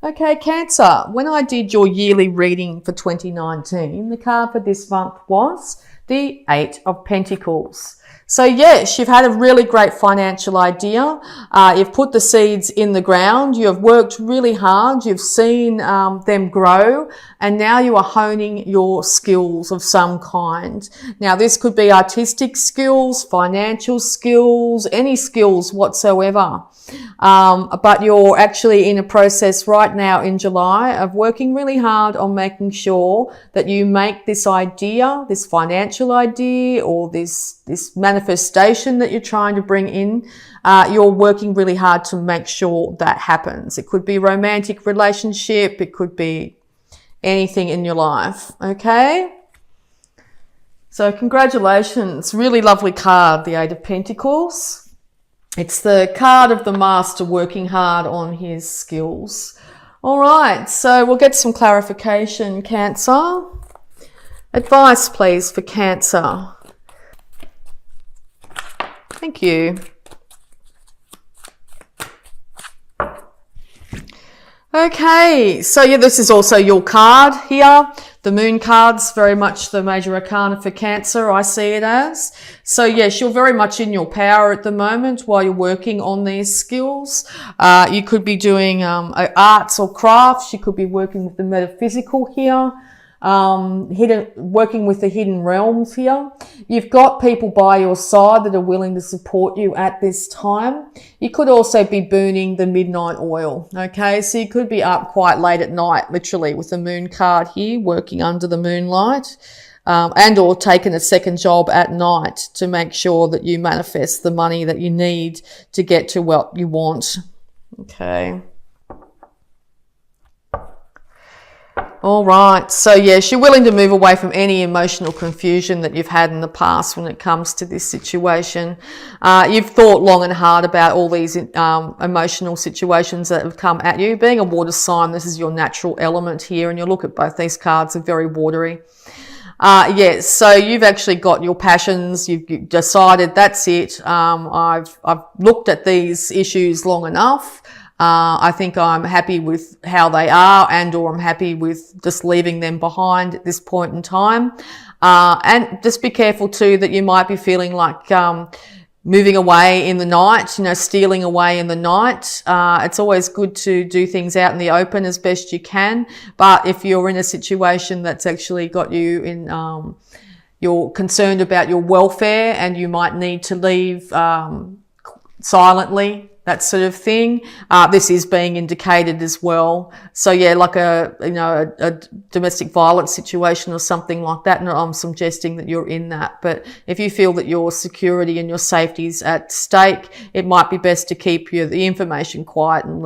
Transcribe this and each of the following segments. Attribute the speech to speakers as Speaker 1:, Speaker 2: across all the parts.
Speaker 1: Okay, Cancer, when I did your yearly reading for 2019, the card for this month was the Eight of Pentacles. So yes, you've had a really great financial idea. You've put the seeds in the ground. You have worked really hard. You've seen them grow, and now you are honing your skills of some kind. Now, this could be artistic skills, financial skills, any skills whatsoever. But you're actually in a process right now in July of working really hard on making sure that you make this idea, this financial idea, or this manifestation that you're trying to bring in, you're working really hard to make sure that happens. It could be a romantic relationship. It could be anything in your life. Okay? So congratulations. Really lovely card, the Eight of Pentacles. It's the card of the master working hard on his skills. All right, so we'll get some clarification, Cancer. Advice, please, for Cancer. Thank you. Okay, so yeah, this is also your card here. The Moon card's very much the major arcana for Cancer, I see it as. So yes, you're very much in your power at the moment while you're working on these skills. You could be doing arts or crafts. You could be working with the metaphysical here. Working with the hidden realms here. You've got people by your side that are willing to support you at this time. You could also be burning the midnight oil. Okay, so you could be up quite late at night, literally, with the Moon card here, working under the moonlight, and or taking a second job at night to make sure that you manifest the money that you need to get to what you want. Okay. All right. So yes, you're willing to move away from any emotional confusion that you've had in the past when it comes to this situation. You've thought long and hard about all these emotional situations that have come at you. Being a water sign, this is your natural element here, and you look at both these cards are very watery. Yes, so you've actually got your passions. You've decided that's it. I've looked at these issues long enough. I think I'm happy with how they are, and or I'm happy with just leaving them behind at this point in time. And just be careful too that you might be feeling like moving away in the night, stealing away in the night. It's always good to do things out in the open as best you can. But if you're in a situation that's actually got you in, you're concerned about your welfare and you might need to leave silently, that sort of thing. This is being indicated as well. So yeah, like a domestic violence situation or something like that. And I'm suggesting that you're in that. But if you feel that your security and your safety is at stake, it might be best to keep the information quiet and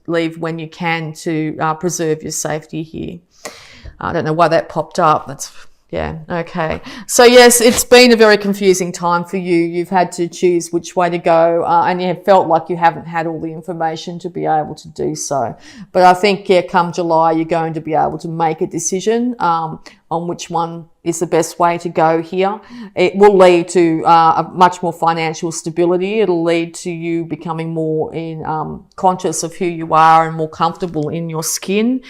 Speaker 1: leave when you can to preserve your safety here. I don't know why that popped up. Yeah, okay. So yes, it's been a very confusing time for you. You've had to choose which way to go, and you have felt like you haven't had all the information to be able to do so. But I think, come July, you're going to be able to make a decision on which one is the best way to go here. It will lead to a much more financial stability. It'll lead to you becoming more conscious of who you are and more comfortable in your skin.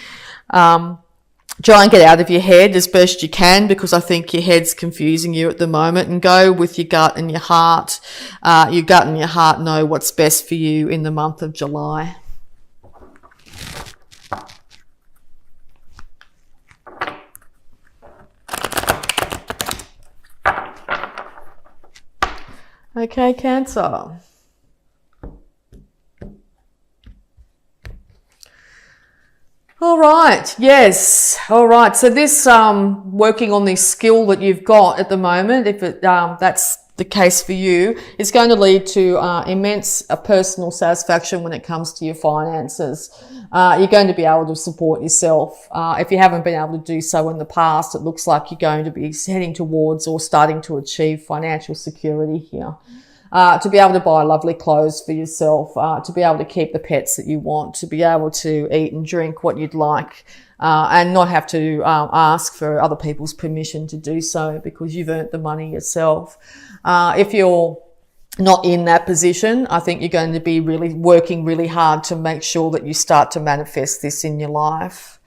Speaker 1: Try and get out of your head as best you can, because I think your head's confusing you at the moment, and go with your gut and your heart. Your gut and your heart know what's best for you in the month of July. Okay, Cancer. All right. Yes. All right. So this working on this skill that you've got at the moment, if that's the case for you, is going to lead to immense personal satisfaction when it comes to your finances. You're going to be able to support yourself. If you haven't been able to do so in the past, it looks like you're going to be heading towards or starting to achieve financial security here. To be able to buy lovely clothes for yourself, to be able to keep the pets that you want, to be able to eat and drink what you'd like, and not have to ask for other people's permission to do so because you've earned the money yourself. If you're not in that position. I think you're going to be really working really hard to make sure that you start to manifest this in your life.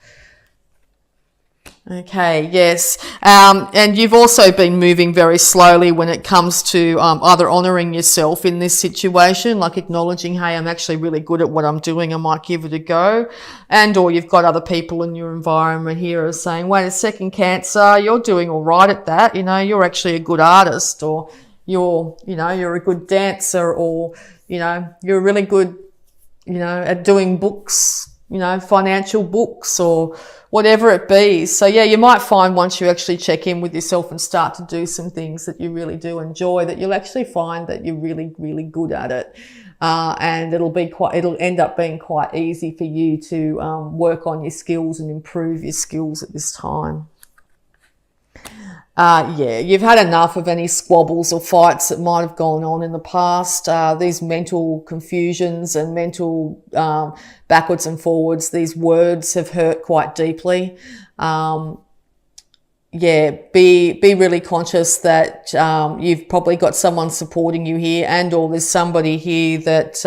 Speaker 1: Okay, yes. And you've also been moving very slowly when it comes to either honouring yourself in this situation, like acknowledging, hey, I'm actually really good at what I'm doing, I might give it a go. And or you've got other people in your environment here who are saying, wait a second, Cancer, you're doing all right at that. You're actually a good artist, or you're a good dancer, or, you're really good, at doing books, financial books or whatever it be. So yeah, you might find once you actually check in with yourself and start to do some things that you really do enjoy, that you'll actually find that you're really, really good at it. And it'll end up being quite easy for you to work on your skills and improve your skills at this time. Yeah, you've had enough of any squabbles or fights that might have gone on in the past. These mental confusions and mental backwards and forwards, these words have hurt quite deeply. Yeah, be really conscious that you've probably got someone supporting you here, and or there's somebody here that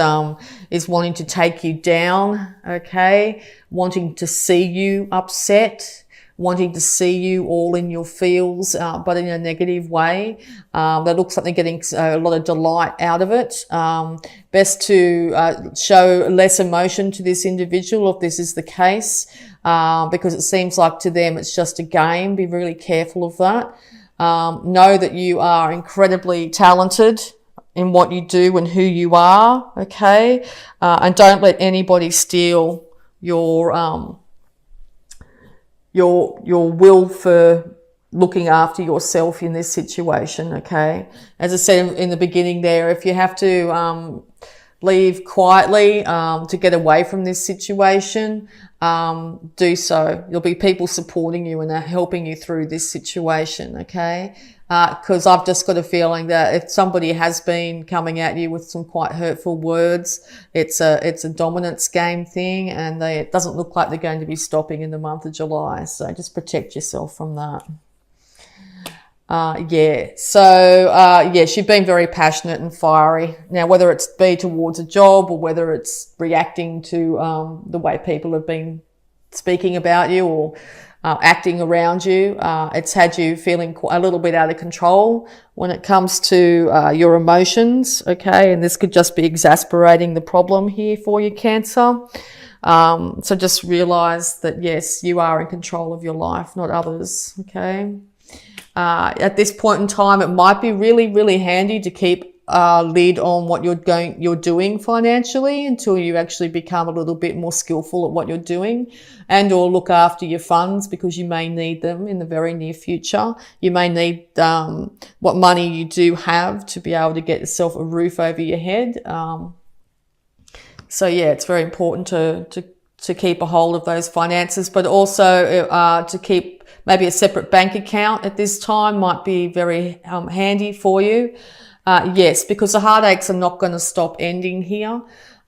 Speaker 1: is wanting to take you down, okay? Wanting to see you upset, wanting to see you all in your feels, but in a negative way. That looks like they're getting a lot of delight out of it. Best to show less emotion to this individual if this is the case, because it seems like to them it's just a game. Be really careful of that. Know that you are incredibly talented in what you do and who you are, okay? And don't let anybody steal your will for looking after yourself in this situation, okay? As I said in the beginning there, if you have to leave quietly to get away from this situation, do so. There'll be people supporting you and helping you through this situation, okay? Because I've just got a feeling that if somebody has been coming at you with some quite hurtful words, it's a dominance game thing, and it doesn't look like they're going to be stopping in the month of July. So just protect yourself from that. Yes, you've been very passionate and fiery. Now, whether it's be towards a job or whether it's reacting to the way people have been speaking about you or acting around you, it's had you feeling a little bit out of control when it comes to your emotions, okay? And this could just be exasperating the problem here for you, Cancer. So just realise that, yes, you are in control of your life, not others, okay? At this point in time, it might be really, really handy to keep a lid on what you're doing financially until you actually become a little bit more skillful at what you're doing, and or look after your funds, because you may need them in the very near future. You may need what money you do have to be able to get yourself a roof over your head. So yeah, it's very important to keep a hold of those finances, but also to keep maybe a separate bank account at this time might be very handy for you. Yes, because the heartaches are not going to stop ending here.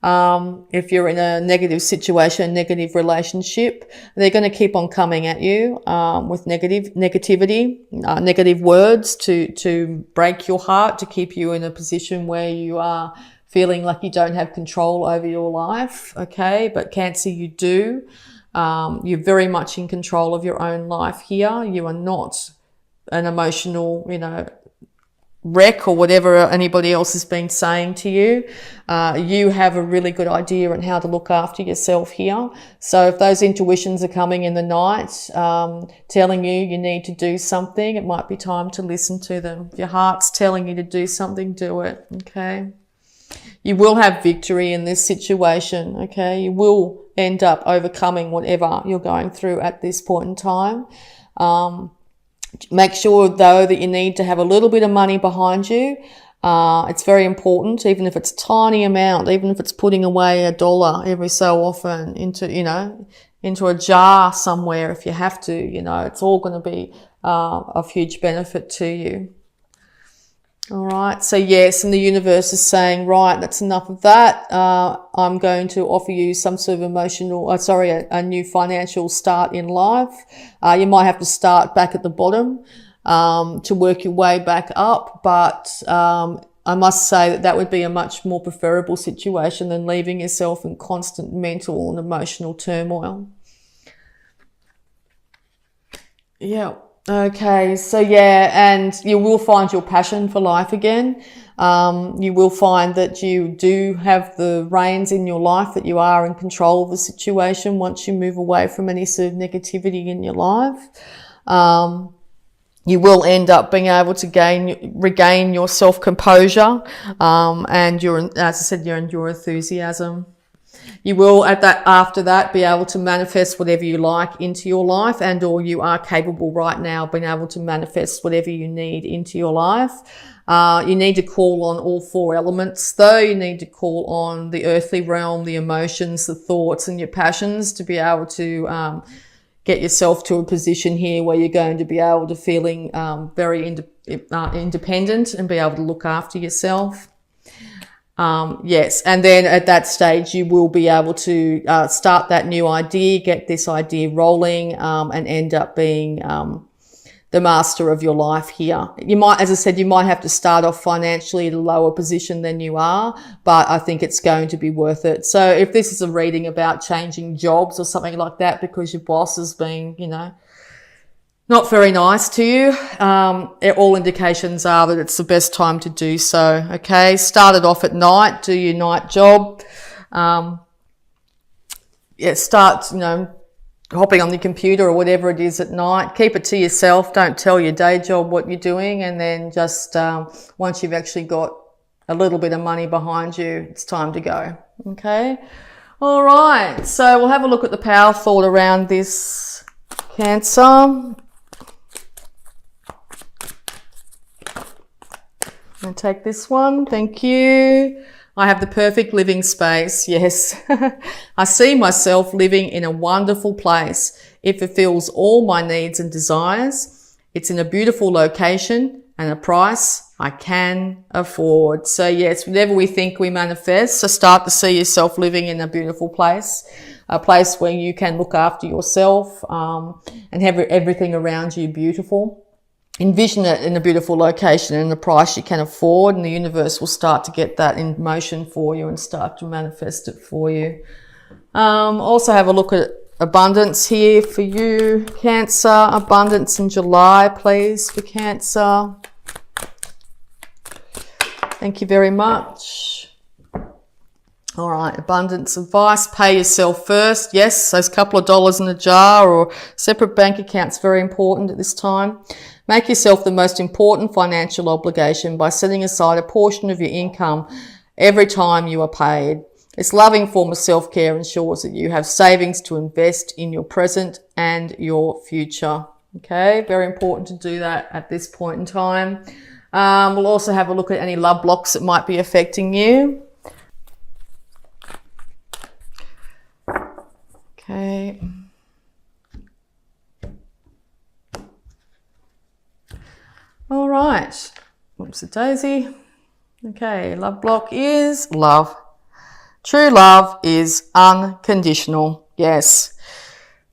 Speaker 1: If you're in a negative situation, a negative relationship, they're going to keep on coming at you with negativity, negative words to break your heart, to keep you in a position where you are feeling like you don't have control over your life, okay? But Cancer, you do. You're very much in control of your own life here. You are not an emotional, wreck or whatever anybody else has been saying to you. You have a really good idea on how to look after yourself here. So if those intuitions are coming in the night, telling you need to do something, it might be time to listen to them. If your heart's telling you to do something, do it, okay? You will have victory in this situation, okay? You will end up overcoming whatever you're going through at this point in time. Make sure, though, that you need to have a little bit of money behind you. It's very important, even if it's a tiny amount, even if it's putting away $1 every so often into a jar somewhere if you have to, it's all going to be of huge benefit to you. All right. So yes, and the universe is saying, right, that's enough of that. I'm going to offer you some sort of a new financial start in life. You might have to start back at the bottom, to work your way back up. But, I must say that that would be a much more preferable situation than leaving yourself in constant mental and emotional turmoil. Yeah. Okay. So yeah, and you will find your passion for life again. You will find that you do have the reins in your life, that you are in control of the situation once you move away from any sort of negativity in your life. You will end up being able to regain your self-composure, and as I said, your enthusiasm. You will after that be able to manifest whatever you like into your life, and or you are capable right now of being able to manifest whatever you need into your life. You need to call on all four elements though. You need to call on the earthly realm, the emotions, the thoughts and your passions to be able to get yourself to a position here where you're going to be able to feeling very independent and be able to look after yourself. Yes, and then at that stage you will be able to start that new idea, get this idea rolling, and end up being the master of your life here. You might, as I said, you might have to start off financially at a lower position than you are, but I think it's going to be worth it. So if this is a reading about changing jobs or something like that because your boss has been, not very nice to you, all indications are that it's the best time to do so. Okay, start it off at night, do your night job. Start, hopping on the computer or whatever it is at night. Keep it to yourself. Don't tell your day job what you're doing. And then just once you've actually got a little bit of money behind you, it's time to go. Okay. All right. So we'll have a look at the power thought around this, Cancer. I'm going to take this one. Thank you. I have the perfect living space. Yes. I see myself living in a wonderful place. It fulfills all my needs and desires. It's in a beautiful location and a price I can afford. So yes, whatever we think we manifest, so start to see yourself living in a beautiful place, a place where you can look after yourself, and have everything around you beautiful. Envision it in a beautiful location and a price you can afford, and the universe will start to get that in motion for you and start to manifest it for you. Also have a look at abundance here for you, Cancer. Abundance in July, please, for Cancer. Thank you very much. All right, abundance advice. Pay yourself first. Yes, those couple of dollars in a jar or separate bank accounts, very important at this time. Make yourself the most important financial obligation by setting aside a portion of your income every time you are paid. This loving form of self-care ensures that you have savings to invest in your present and your future. Okay, very important to do that at this point in time. We'll also have a look at any love blocks that might be affecting you. Okay. All right. Whoops, a daisy. Okay, love block is love. True love is unconditional. Yes.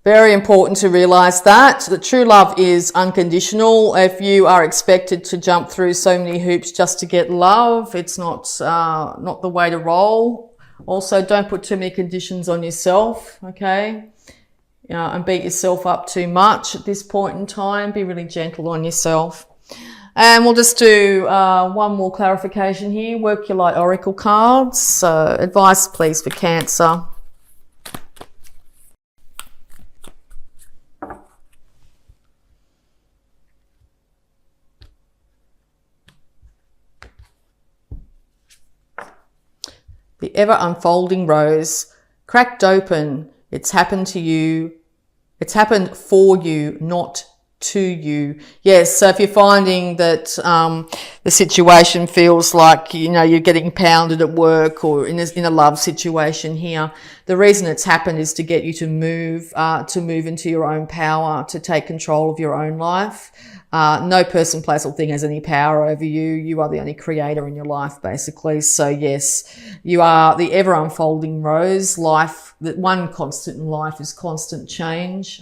Speaker 1: Very important to realize that true love is unconditional. If you are expected to jump through so many hoops just to get love, it's not the way to roll. Also, don't put too many conditions on yourself, okay? And beat yourself up too much at this point in time. Be really gentle on yourself. And we'll just do one more clarification here. Work your light oracle cards. So advice, please, for Cancer. The ever unfolding rose, cracked open. It's happened to you. It's happened for you, not to you. Yes, so if you're finding that the situation feels like, you're getting pounded at work or in a love situation here, the reason it's happened is to get you to move into your own power, to take control of your own life. No person, place or thing has any power over you. You are the only creator in your life, basically. So yes, you are the ever unfolding rose. Life, that one constant in life is constant change.